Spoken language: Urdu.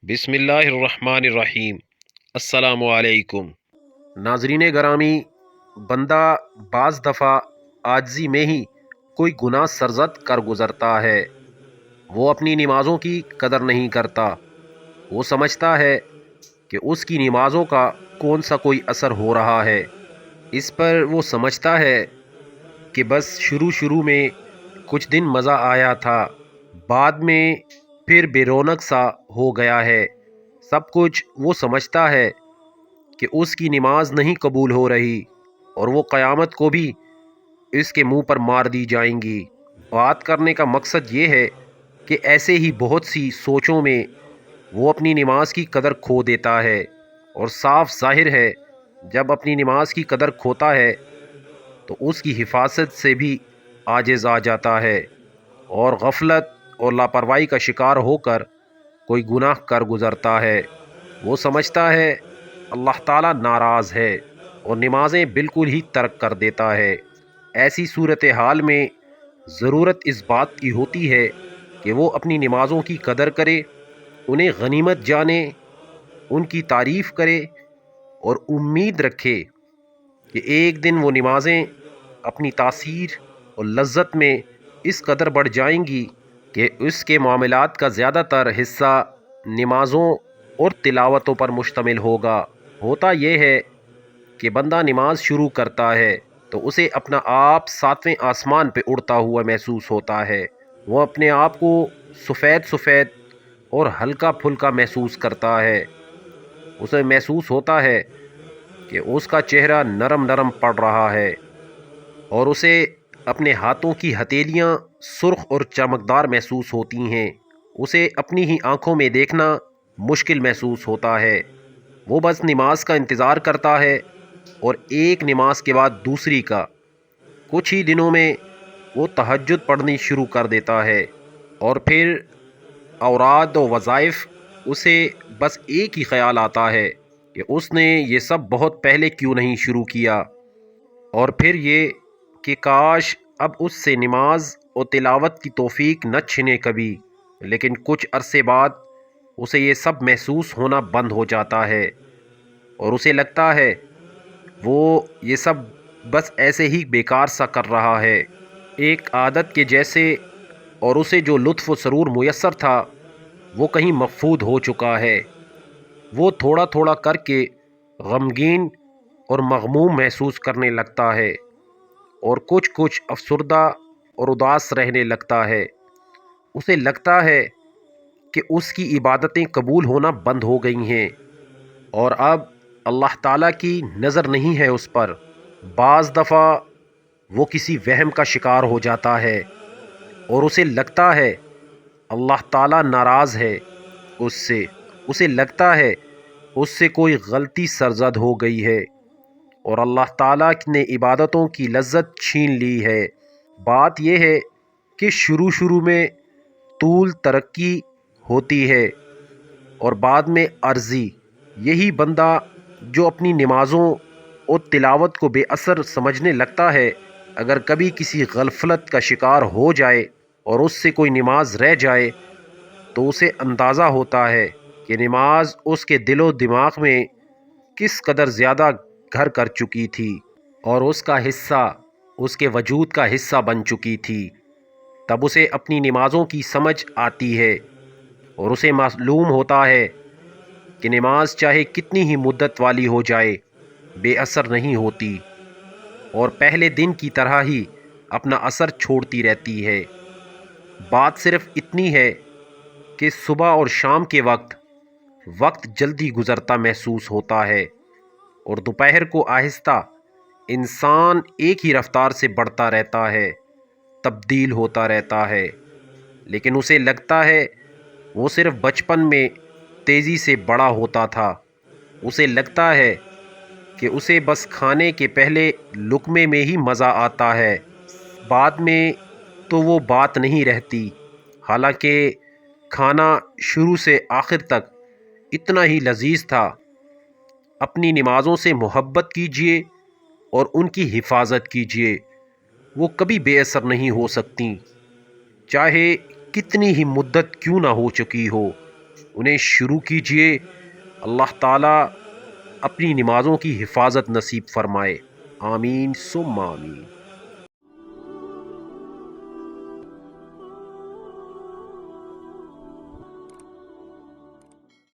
بسم اللہ الرحمن الرحیم۔ السلام علیکم ناظرین گرامی، بندہ بعض دفعہ عاجزی میں ہی کوئی گناہ سرزد کر گزرتا ہے۔ وہ اپنی نمازوں کی قدر نہیں کرتا۔ وہ سمجھتا ہے کہ اس کی نمازوں کا کون سا کوئی اثر ہو رہا ہے۔ اس پر وہ سمجھتا ہے کہ بس شروع میں کچھ دن مزہ آیا تھا، بعد میں پھر بے رونق سا ہو گیا ہے۔ سب کچھ وہ سمجھتا ہے کہ اس کی نماز نہیں قبول ہو رہی اور وہ قیامت کو بھی اس کے منہ پر مار دی جائیں گی۔ بات کرنے کا مقصد یہ ہے کہ ایسے ہی بہت سی سوچوں میں وہ اپنی نماز کی قدر کھو دیتا ہے، اور صاف ظاہر ہے جب اپنی نماز کی قدر کھوتا ہے تو اس کی حفاظت سے بھی عاجز آ جاتا ہے، اور غفلت اور لاپرواہی کا شکار ہو کر کوئی گناہ کر گزرتا ہے۔ وہ سمجھتا ہے اللہ تعالیٰ ناراض ہے اور نمازیں بالکل ہی ترک کر دیتا ہے۔ ایسی صورتحال میں ضرورت اس بات کی ہوتی ہے کہ وہ اپنی نمازوں کی قدر کرے، انہیں غنیمت جانے، ان کی تعریف کرے اور امید رکھے کہ ایک دن وہ نمازیں اپنی تاثیر اور لذت میں اس قدر بڑھ جائیں گی کہ اس کے معاملات کا زیادہ تر حصہ نمازوں اور تلاوتوں پر مشتمل ہوگا۔ ہوتا یہ ہے کہ بندہ نماز شروع کرتا ہے تو اسے اپنا آپ ساتویں آسمان پہ اڑتا ہوا محسوس ہوتا ہے۔ وہ اپنے آپ کو سفید سفید اور ہلکا پھلکا محسوس کرتا ہے۔ اسے محسوس ہوتا ہے کہ اس کا چہرہ نرم نرم پڑ رہا ہے، اور اسے اپنے ہاتھوں کی ہتھیلیاں سرخ اور چمکدار محسوس ہوتی ہیں۔ اسے اپنی ہی آنکھوں میں دیکھنا مشکل محسوس ہوتا ہے۔ وہ بس نماز کا انتظار کرتا ہے، اور ایک نماز کے بعد دوسری کا۔ کچھ ہی دنوں میں وہ تہجد پڑھنی شروع کر دیتا ہے، اور پھر اوراد و وظائف اسے بس ایک ہی خیال آتا ہے کہ اس نے یہ سب بہت پہلے کیوں نہیں شروع کیا، اور پھر یہ کہ کاش اب اس سے نماز اور تلاوت کی توفیق نہ چھنے کبھی۔ لیکن کچھ عرصے بعد اسے یہ سب محسوس ہونا بند ہو جاتا ہے، اور اسے لگتا ہے وہ یہ سب بس ایسے ہی بیکار سا کر رہا ہے، ایک عادت کے جیسے، اور اسے جو لطف و سرور میسر تھا وہ کہیں مفقود ہو چکا ہے۔ وہ تھوڑا تھوڑا کر کے غمگین اور مغموم محسوس کرنے لگتا ہے، اور کچھ افسردہ اور اداس رہنے لگتا ہے۔ اسے لگتا ہے کہ اس کی عبادتیں قبول ہونا بند ہو گئی ہیں، اور اب اللہ تعالیٰ کی نظر نہیں ہے اس پر۔ بعض دفعہ وہ کسی وہم کا شکار ہو جاتا ہے، اور اسے لگتا ہے اللہ تعالیٰ ناراض ہے اس سے۔ اسے لگتا ہے اس سے کوئی غلطی سرزد ہو گئی ہے، اور اللہ تعالیٰ نے عبادتوں کی لذت چھین لی ہے۔ بات یہ ہے کہ شروع میں طول ترقی ہوتی ہے اور بعد میں عرضی۔ یہی بندہ جو اپنی نمازوں اور تلاوت کو بے اثر سمجھنے لگتا ہے، اگر کبھی کسی غفلت کا شکار ہو جائے اور اس سے کوئی نماز رہ جائے تو اسے اندازہ ہوتا ہے کہ نماز اس کے دل و دماغ میں کس قدر زیادہ گھر کر چکی تھی، اور اس کا حصہ اس کے وجود کا حصہ بن چکی تھی۔ تب اسے اپنی نمازوں کی سمجھ آتی ہے، اور اسے معلوم ہوتا ہے کہ نماز چاہے کتنی ہی مدت والی ہو جائے بے اثر نہیں ہوتی، اور پہلے دن کی طرح ہی اپنا اثر چھوڑتی رہتی ہے۔ بات صرف اتنی ہے کہ صبح اور شام کے وقت جلدی گزرتا محسوس ہوتا ہے، اور دوپہر کو آہستہ انسان ایک ہی رفتار سے بڑھتا رہتا ہے، تبدیل ہوتا رہتا ہے۔ لیکن اسے لگتا ہے وہ صرف بچپن میں تیزی سے بڑا ہوتا تھا۔ اسے لگتا ہے کہ اسے بس کھانے کے پہلے لقمے میں ہی مزہ آتا ہے، بعد میں تو وہ بات نہیں رہتی۔ حالانکہ کھانا شروع سے آخر تک اتنا ہی لذیذ تھا۔ اپنی نمازوں سے محبت کیجیے اور ان کی حفاظت کیجیے، وہ کبھی بے اثر نہیں ہو سکتی، چاہے کتنی ہی مدت کیوں نہ ہو چکی ہو۔ انہیں شروع کیجئے۔ اللہ تعالیٰ اپنی نمازوں کی حفاظت نصیب فرمائے۔ آمین ثم آمین۔